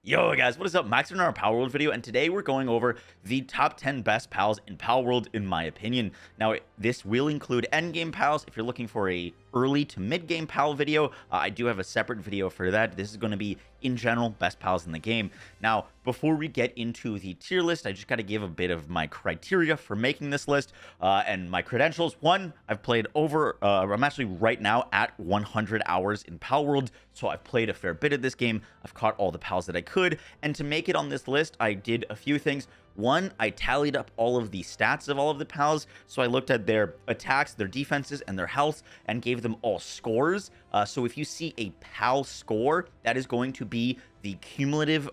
Yo guys, what is up? Max in our Palworld video, and today we're going over the top 10 best pals in Palworld in my opinion. Now, this will include endgame pals. If you're looking for a early to mid-game pal video, I do have a separate video for that. This is going to be, in general, best pals in the game. Now, before we get into the tier list, I just got to give a bit of my criteria for making this list and my credentials. One, I've played I'm actually right now at 100 hours in Palworld, so I've played a fair bit of this game. I've caught all the pals that I could, and to make it on this list, I did a few things. One, I tallied up all of the stats of all of the pals, so I looked at their attacks, their defenses, and their health, and gave them all scores. So if you see a pal score, that is going to be the cumulative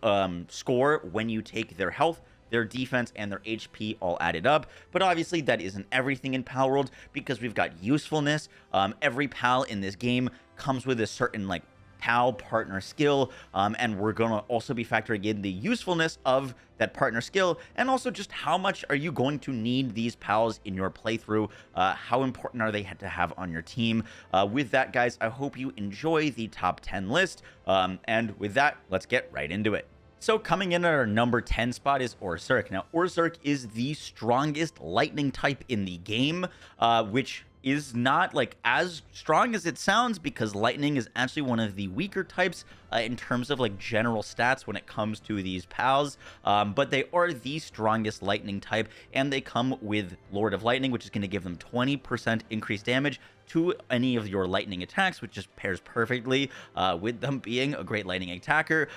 score when you take their health, their defense, and their HP all added up. But obviously that isn't everything in Palworld, because we've got usefulness. Every pal in this game comes with a certain pal partner skill, and we're going to also be factoring in the usefulness of that partner skill, and also just how much are you going to need these pals in your playthrough. How important are they to have on your team? With that, guys, I hope you enjoy the top 10 list, and with that, let's get right into it. So coming in at our number 10 spot is Orsurk. Now, Orsurk is the strongest lightning type in the game, which is not as strong as it sounds, because lightning is actually one of the weaker types in terms of general stats when it comes to these pals, but they are the strongest lightning type, and they come with Lord of Lightning, which is going to give them 20% increased damage to any of your lightning attacks, which just pairs perfectly with them being a great lightning attacker.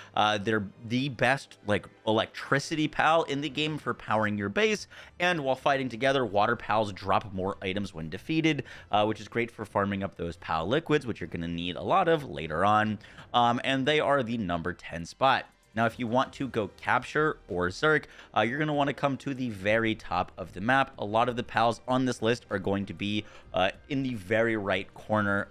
They're the best electricity pal in the game for powering your base, and while fighting together, water pals drop more items when defeated, which is great for farming up those pal liquids, which you're going to need a lot of later on, and they are the number 10 spot. Now, if you want to go capture Orsurk, you're going to want to come to the very top of the map. A lot of the pals on this list are going to be in the very right corner.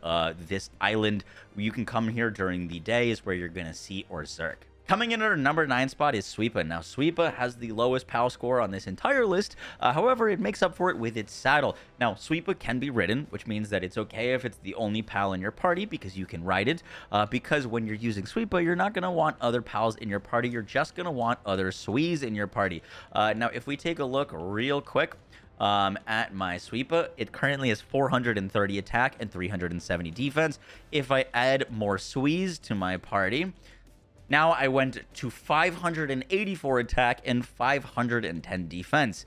This island, you can come here during the day, is where you're going to see Orsurk. Coming in at our number 9 spot is Sweepa. Now, Sweepa has the lowest pal score on this entire list. However, it makes up for it with its saddle. Now, Sweepa can be ridden, which means that it's okay if it's the only pal in your party, because you can ride it. Because when you're using Sweepa, you're not going to want other pals in your party. You're just going to want other Swees in your party. Now, if we take a look real quick at my Sweepa, it currently has 430 attack and 370 defense. If I add more Swees to my party, now I went to 584 attack and 510 defense.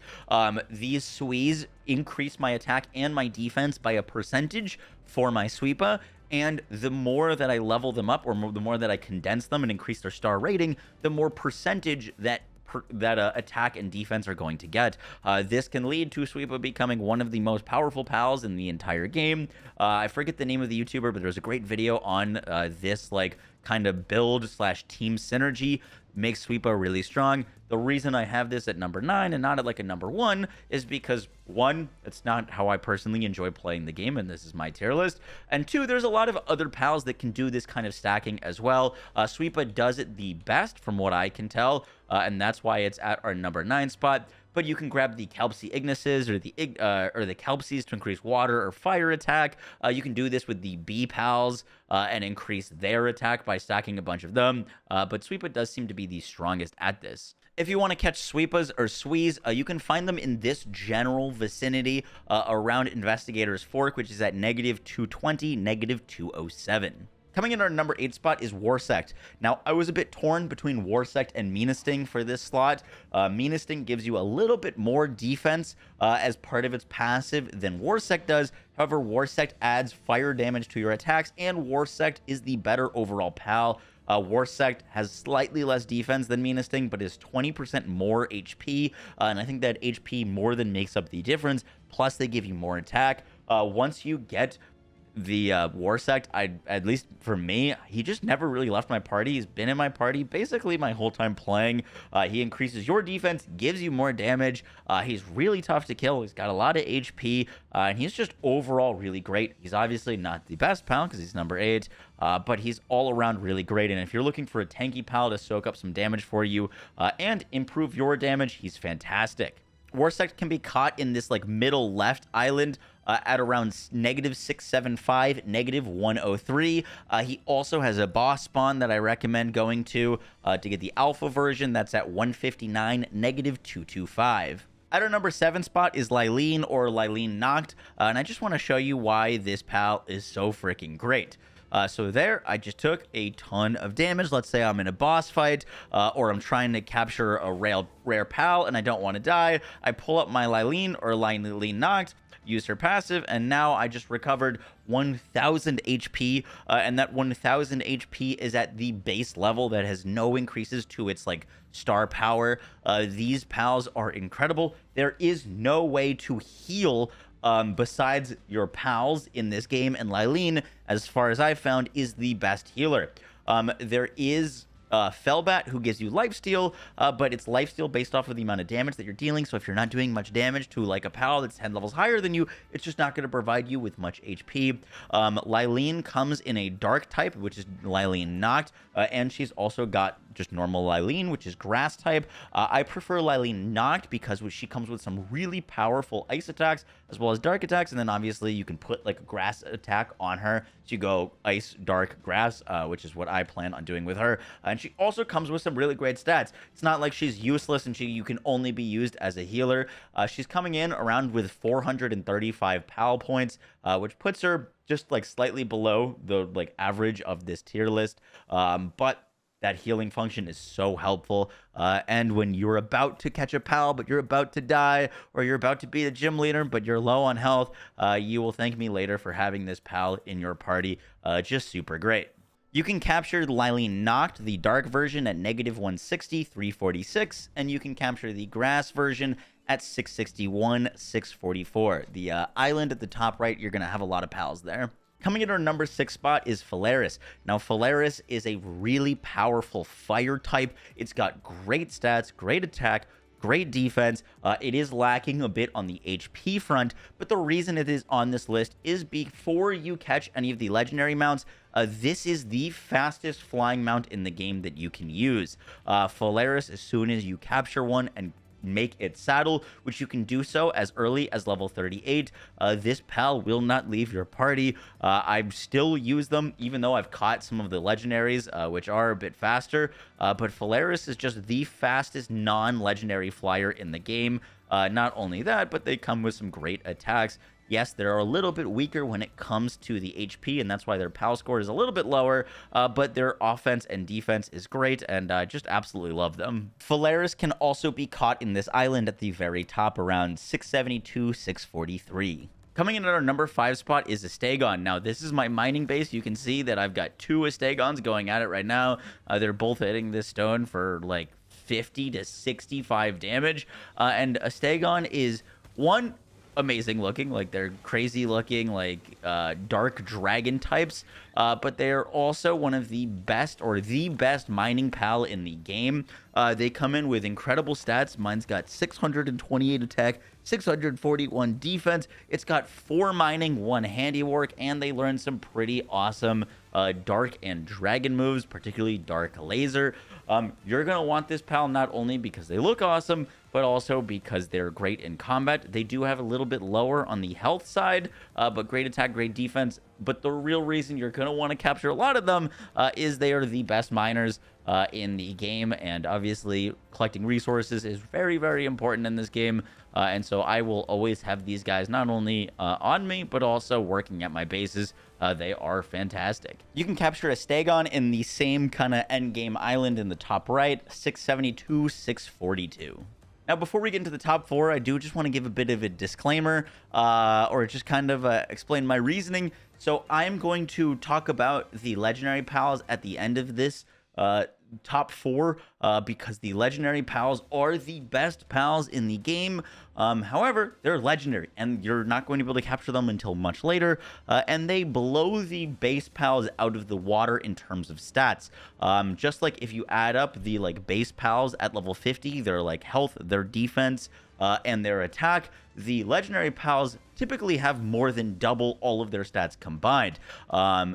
These Swees increase my attack and my defense by a percentage for my Sweepa, and the more that I level them up, or the more that I condense them and increase their star rating, the more percentage that attack and defense are going to get. This can lead to Sweepa becoming one of the most powerful pals in the entire game. I forget the name of the YouTuber, but there's a great video on this kind of build / team synergy makes Sweepa really strong. The reason I have this at number 9 and not at a number 1 is because, one, it's not how I personally enjoy playing the game, and this is my tier list, and two, there's a lot of other pals that can do this kind of stacking as well. Sweepa does it the best from what I can tell, and that's why it's at our number 9 spot. But you can grab the Kelpsie Ignises or the Kelpsies to increase water or fire attack. You can do this with the bee pals and increase their attack by stacking a bunch of them. But Sweepa does seem to be the strongest at this. If you want to catch Sweepas or Swees, you can find them in this general vicinity around Investigator's Fork, which is at -220, -207. Coming in our number 8 spot is Warsect. Now, I was a bit torn between Warsect and Meanasting for this slot. Meanasting gives you a little bit more defense as part of its passive than Warsect does. However, Warsect adds fire damage to your attacks, and Warsect is the better overall pal. Warsect has slightly less defense than Meanasting, but is 20% more HP, and I think that HP more than makes up the difference. Plus, they give you more attack. Once you get the Warsect, at least for me, he just never really left my party. He's been in my party basically my whole time playing. He increases your defense, gives you more damage. He's really tough to kill. He's got a lot of HP, and he's just overall really great. He's obviously not the best pal because he's number 8, but he's all around really great. And if you're looking for a tanky pal to soak up some damage for you and improve your damage, he's fantastic. Warsect can be caught in this middle left island at around -675, -103. He also has a boss spawn that I recommend going to get the alpha version. That's at 159, -225. At our number 7 spot is Lylene, or Lylene Noct, and I just want to show you why this pal is so freaking great. So there, I just took a ton of damage. Let's say I'm in a boss fight, or I'm trying to capture a rare pal and I don't want to die. I pull up my Lylene, or Lylene Noct, use her passive, and now I just recovered 1000 HP, and that 1000 HP is at the base level that has no increases to its like star power. These pals are incredible. There is no way to heal besides your pals in this game, and Lylene, as far as I've found, is the best healer. There is Fellbat, who gives you lifesteal, but it's lifesteal based off of the amount of damage that you're dealing. So if you're not doing much damage to like a pal that's 10 levels higher than you, it's just not going to provide you with much HP. Lylene comes in a dark type, which is Lylene Noct, and she's also got just normal Lylene, which is grass type. I prefer Lylene Noct because she comes with some really powerful ice attacks as well as dark attacks, and then obviously you can put like a grass attack on her. So you go ice, dark, grass, which is what I plan on doing with her. And she also comes with some really great stats. It's not like she's useless and you can only be used as a healer. She's coming in around with 435 pal points, which puts her just like slightly below the like average of this tier list. But that healing function is so helpful. And when you're about to catch a pal, but you're about to die, or you're about to be the gym leader, but you're low on health, you will thank me later for having this pal in your party. Just super great. You can capture Lylene Noct, the dark version, at -160, 346, and you can capture the grass version at 661, 644. The island at the top right, you're going to have a lot of pals there. Coming in our number 6 spot is Phalaris. Now, Phalaris is a really powerful fire type. It's got great stats, great attack, great defense. It is lacking a bit on the HP front, but the reason it is on this list is before you catch any of the legendary mounts, this is the fastest flying mount in the game that you can use. Phalaris, as soon as you capture one and make it saddle, which you can do so as early as level 38, this pal will not leave your party. I still use them even though I've caught some of the legendaries, which are a bit faster, but Phalaris is just the fastest non-legendary flyer in the game. Not only that, but they come with some great attacks. Yes, they're a little bit weaker when it comes to the HP, and that's why their PAL score is a little bit lower, but their offense and defense is great, and I just absolutely love them. Phalaris can also be caught in this island at the very top, around 672, 643. Coming in at our number 5 spot is Astegon. Now, this is my mining base. You can see that I've got 2 Astegons going at it right now. They're both hitting this stone for like 50 to 65 damage, and Astegon is one amazing looking, like they're crazy looking, like dark dragon types, but they're also one of the best, or the best mining pal in the game. They come in with incredible stats. Mine's got 628 attack, 641 defense. It's got 4 mining, 1 handiwork, and they learn some pretty awesome dark and dragon moves, particularly dark laser. You're gonna want this pal not only because they look awesome, but also because they're great in combat. They do have a little bit lower on the health side, but great attack, great defense. But the real reason you're going to want to capture a lot of them is they are the best miners in the game. And obviously, collecting resources is very, very important in this game. And so I will always have these guys not only on me, but also working at my bases. They are fantastic. You can capture Astegon in the same kind of endgame island in the top right, 672, 642. Now, before we get into the top 4, I do just want to give a bit of a disclaimer, or just kind of explain my reasoning. So I'm going to talk about the legendary pals at the end of this top 4, because the legendary pals are the best pals in the game. However, they're legendary, and you're not going to be able to capture them until much later, and they blow the base pals out of the water in terms of stats. Just like if you add up the like base pals at level 50, their like health, their defense, and their attack, the legendary pals typically have more than double all of their stats combined.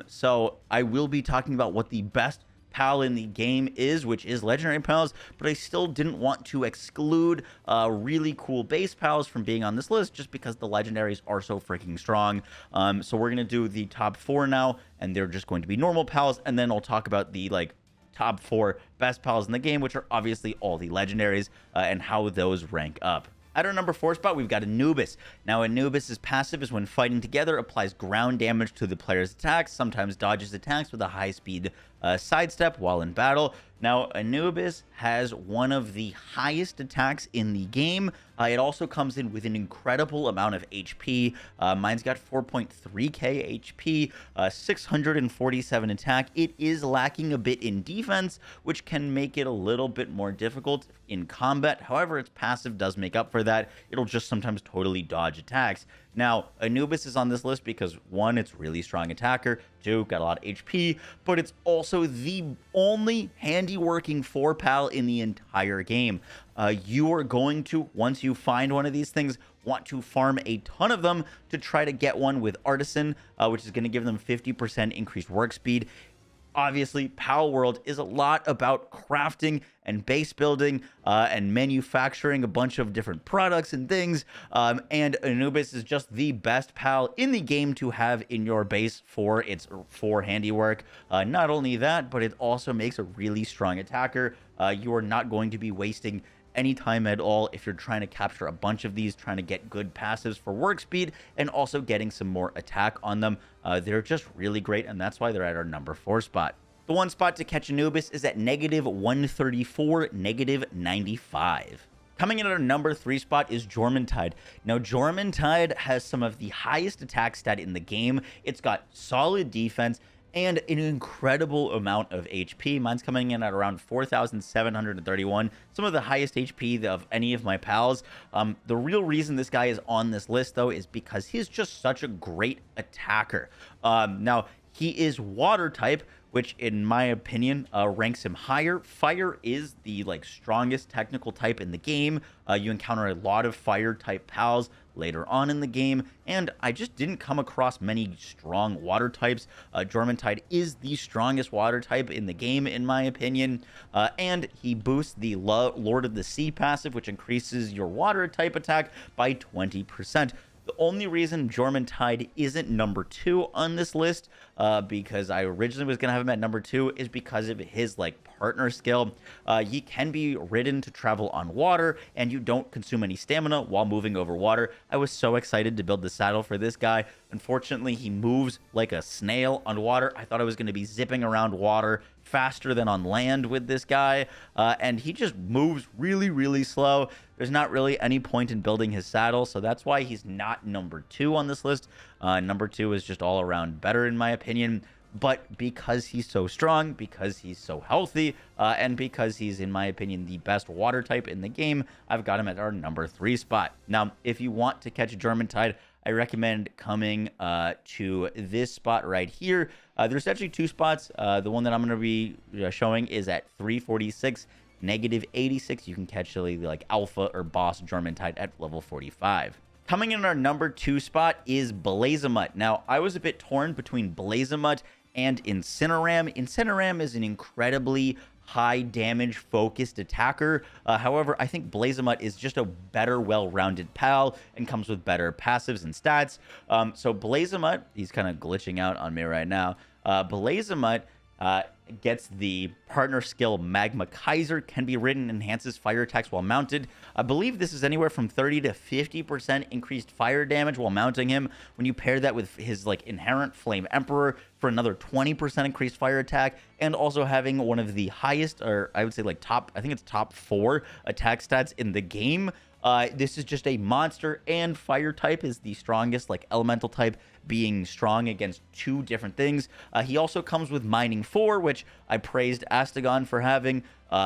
So I will be talking about what the best pal in the game is, which is legendary pals, but I still didn't want to exclude really cool base pals from being on this list just because the legendaries are so freaking strong. So we're gonna do the top 4 now, and they're just going to be normal pals, and then I'll talk about the top 4 best pals in the game, which are obviously all the legendaries, and how those rank up. At our number 4 spot, we've got Anubis. Now, Anubis's passive is when fighting together, applies ground damage to the player's attacks, sometimes dodges attacks with a high-speed sidestep while in battle. Now, Anubis has one of the highest attacks in the game. It also comes in with an incredible amount of HP. Mine's got 4.3k HP, 647 attack. It is lacking a bit in defense, which can make it a little bit more difficult in combat. However, its passive does make up for that. It'll just sometimes totally dodge attacks. Now, Anubis is on this list because 1, it's really strong attacker, 2, got a lot of HP, but it's also the only handy-working 4 pal in the entire game. You are going to, once you find one of these things, want to farm a ton of them to try to get one with Artisan, which is going to give them 50% increased work speed. Obviously, Palworld is a lot about crafting and base building and manufacturing a bunch of different products and things. And Anubis is just the best pal in the game to have in your base for its 4 handiwork. Not only that, but it also makes a really strong attacker. You are not going to be wasting any time at all if you're trying to capture a bunch of these, trying to get good passives for work speed and also getting some more attack on them. They're just really great, and that's why they're at our number 4 spot. The one spot to catch Anubis is at -134, -95. Coming in at our number 3 spot is Jormuntide. Now, Jormuntide has some of the highest attack stat in the game. It's got solid defense and an incredible amount of HP. Mine's coming in at around 4,731, some of the highest HP of any of my pals. The real reason this guy is on this list, though, is because he's just such a great attacker. Now, he is water type, which in my opinion ranks him higher. Fire is the strongest technical type in the game. You encounter a lot of fire type pals later on in the game, and I just didn't come across many strong water types. Jormuntide is the strongest water type in the game in my opinion, and he boosts the Lord of the Sea passive, which increases your water type attack by 20%. The only reason Jormuntide isn't number 2 on this list, because I originally was going to have him at number 2, is because of his partner skill. He can be ridden to travel on water, and you don't consume any stamina while moving over water. I was so excited to build the saddle for this guy. Unfortunately, he moves like a snail on water. I thought I was going to be zipping around water faster than on land with this guy, and he just moves really, really slow. There's not really any point in building his saddle, so that's why he's not number 2 on this list. Number 2 is just all around better in my opinion, but because he's so strong, because he's so healthy, and because he's, in my opinion, the best water type in the game, I've got him at our number 3 spot. Now, if you want to catch a Jormuntide, I recommend coming to this spot right here. There's actually 2 spots. The one that I'm going to be showing is at 346, -86. You can catch the alpha or boss Jormuntide at level 45. Coming in our number 2 spot is Blazamut. Now, I was a bit torn between Blazamut and Incineram. Incineram is an incredibly high damage focused attacker. However, I think Blazamut is just a better, well-rounded pal and comes with better passives and stats. So Blazamut, he's kind of glitching out on me right now. Blazamut gets the partner skill Magma Kaiser, can be ridden, enhances fire attacks while mounted. I believe this is anywhere from 30 to 50% increased fire damage while mounting him. When you pair that with his inherent Flame Emperor for another 20% increased fire attack, and also having one of the highest, or I would say top, I think it's top 4 attack stats in the game. This is just a monster, and fire type is the strongest, elemental type being strong against 2 different things. He also comes with Mining 4, which I praised Astagon for having.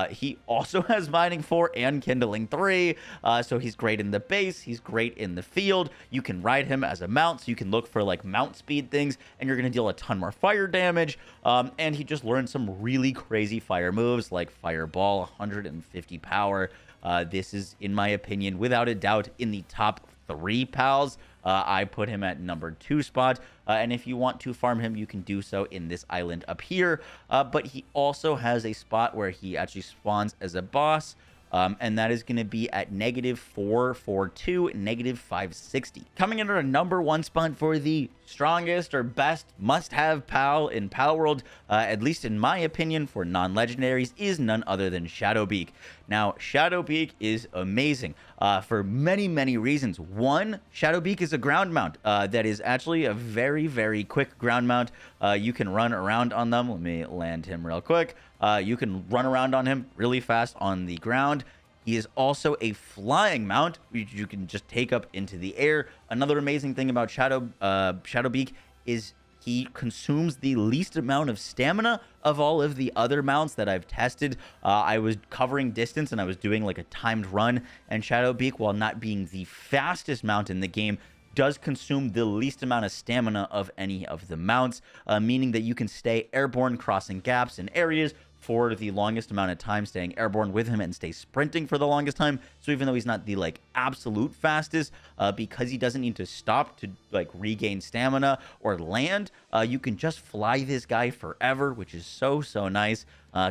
He also has Mining 4 and Kindling 3, so he's great in the base, he's great in the field. You can ride him as a mount, so you can look for mount speed things, and you're going to deal a ton more fire damage. And he just learned some really crazy fire moves like Fireball, 150 power. This is, in my opinion, without a doubt, in the top 3 pals. I put him at number 2 spot, and if you want to farm him, you can do so in this island up here. But he also has a spot where he actually spawns as a boss, and that is going to be at -442, -560. Coming in at a number 1 spot for the strongest or best must-have pal in Palworld, at least in my opinion, for non-legendaries, is none other than Shadowbeak. Now, Shadowbeak is amazing for many, many reasons. One, Shadowbeak is a ground mount that is actually a very, very quick ground mount. You can run around on them. Let me land him real quick. You can run around on him really fast on the ground. He is also a flying mount, which you can just take up into the air. Another amazing thing about Shadowbeak is he consumes the least amount of stamina of all of the other mounts that I've tested. I was covering distance and I was doing like a timed run, and Shadowbeak, while not being the fastest mount in the game, does consume the least amount of stamina of any of the mounts, meaning that you can stay airborne crossing gaps in areas for the longest amount of time, staying airborne with him and stay sprinting for the longest time. So even though he's not the like absolute fastest, because he doesn't need to stop to like regain stamina or land, you can just fly this guy forever, which is so nice.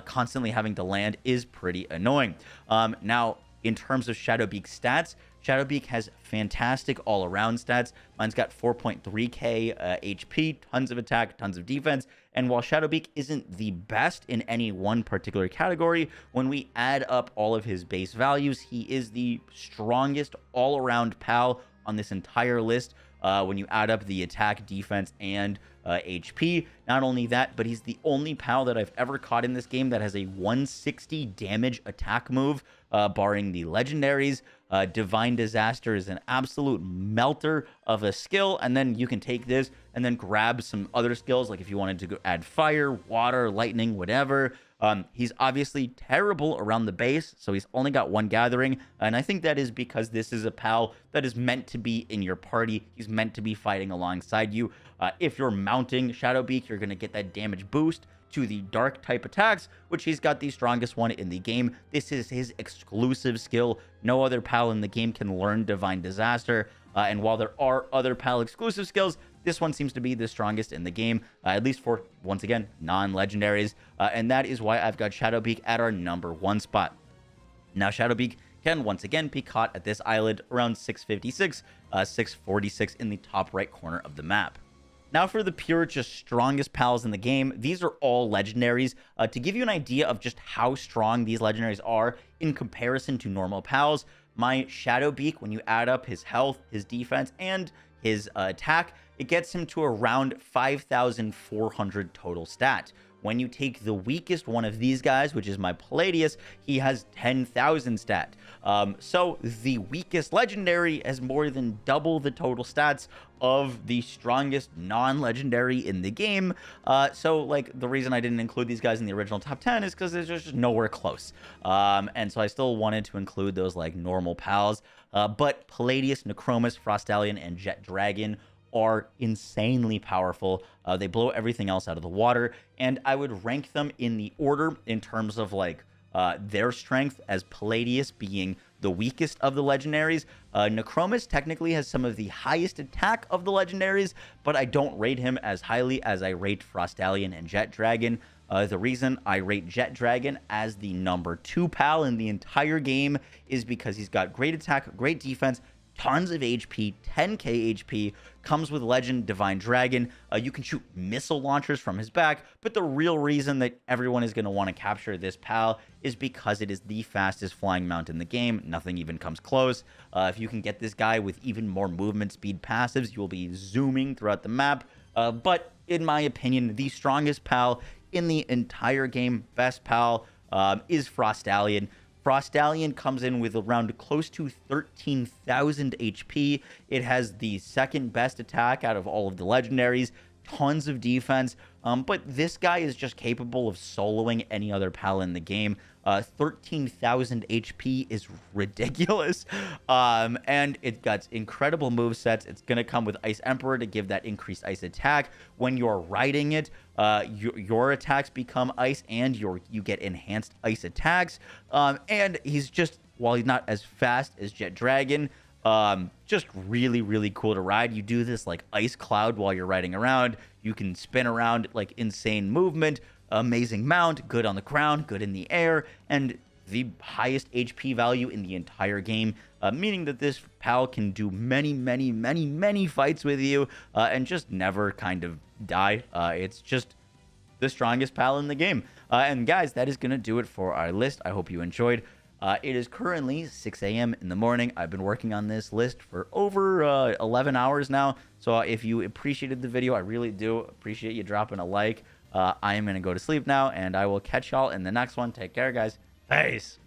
Constantly having to land is pretty annoying. Now, in terms of Shadowbeak stats, Shadowbeak has fantastic all-around stats. Mine's got 4.3k HP, tons of attack, tons of defense. And while Shadowbeak isn't the best in any one particular category, when we add up all of his base values, he is the strongest all-around pal on this entire list. When you add up the attack, defense, and HP. Not only that, but he's the only pal that I've ever caught in this game that has a 160 damage attack move, barring the legendaries. Divine Disaster is an absolute melter of a skill, and then you can take this and then grab some other skills, like if you wanted to go add fire, water, lightning, whatever. He's obviously terrible around the base, so he's only got 1 gathering, and I think that is because this is a pal that is meant to be in your party. He's meant to be fighting alongside you. If you're mounting Shadowbeak, you're going to get that damage boost to the dark type attacks, which he's got the strongest one in the game. This is his exclusive skill. No other pal in the game can learn Divine Disaster, and while there are other pal exclusive skills, this one seems to be the strongest in the game, at least for, once again, non-legendaries, and that is why I've got Shadowbeak at our number 1 spot. Now, Shadowbeak can once again be caught at this island around 656, 646 in the top right corner of the map. Now for the pure, just strongest pals in the game, these are all legendaries. To give you an idea of just how strong these legendaries are in comparison to normal pals, my Shadowbeak, when you add up his health, his defense, and his attack, it gets him to around 5,400 total stat. When you take the weakest one of these guys, which is my Palladius, he has 10,000 stat. So the weakest legendary has more than double the total stats of the strongest non-legendary in the game. So like the reason I didn't include these guys in the original top 10 is because there's just nowhere close. And so I still wanted to include those like normal pals. But Palladius, Necromus, Frostallion, and Jet Dragon are insanely powerful. They blow everything else out of the water, and I would rank them in the order in terms of like their strength, as Palladius being the weakest of the legendaries. Necromus technically has some of the highest attack of the legendaries, but I don't rate him as highly as I rate Frostallion and Jet Dragon. The reason I rate Jet Dragon as the number 2 pal in the entire game is because he's got great attack, great defense, tons of HP, 10k HP, comes with Legend Divine Dragon. You can shoot missile launchers from his back, but the real reason that everyone is going to want to capture this pal is because it is the fastest flying mount in the game. Nothing even comes close. If you can get this guy with even more movement speed passives, you will be zooming throughout the map. But in my opinion, the strongest pal in the entire game, best pal, is Frostallion. Frostallion comes in with around close to 13,000 HP. It has the second best attack out of all of the legendaries, tons of defense, but this guy is just capable of soloing any other pal in the game. 13,000 HP is ridiculous, and it got incredible move sets. It's going to come with Ice Emperor to give that increased ice attack. When you're riding it, your attacks become ice, and you get enhanced ice attacks. And he's just, while he's not as fast as Jet Dragon, Just really, really cool to ride. You do this like ice cloud while you're riding around. You can spin around like insane movement, amazing mount, good on the ground, good in the air, and the highest HP value in the entire game, meaning that this pal can do many, many, many, many fights with you and just never kind of die. It's just the strongest pal in the game. And guys, that is going to do it for our list. I hope you enjoyed. It is currently 6 a.m. in the morning. I've been working on this list for over 11 hours now. So if you appreciated the video, I really do appreciate you dropping a like. I am going to go to sleep now, and I will catch y'all in the next one. Take care, guys. Peace.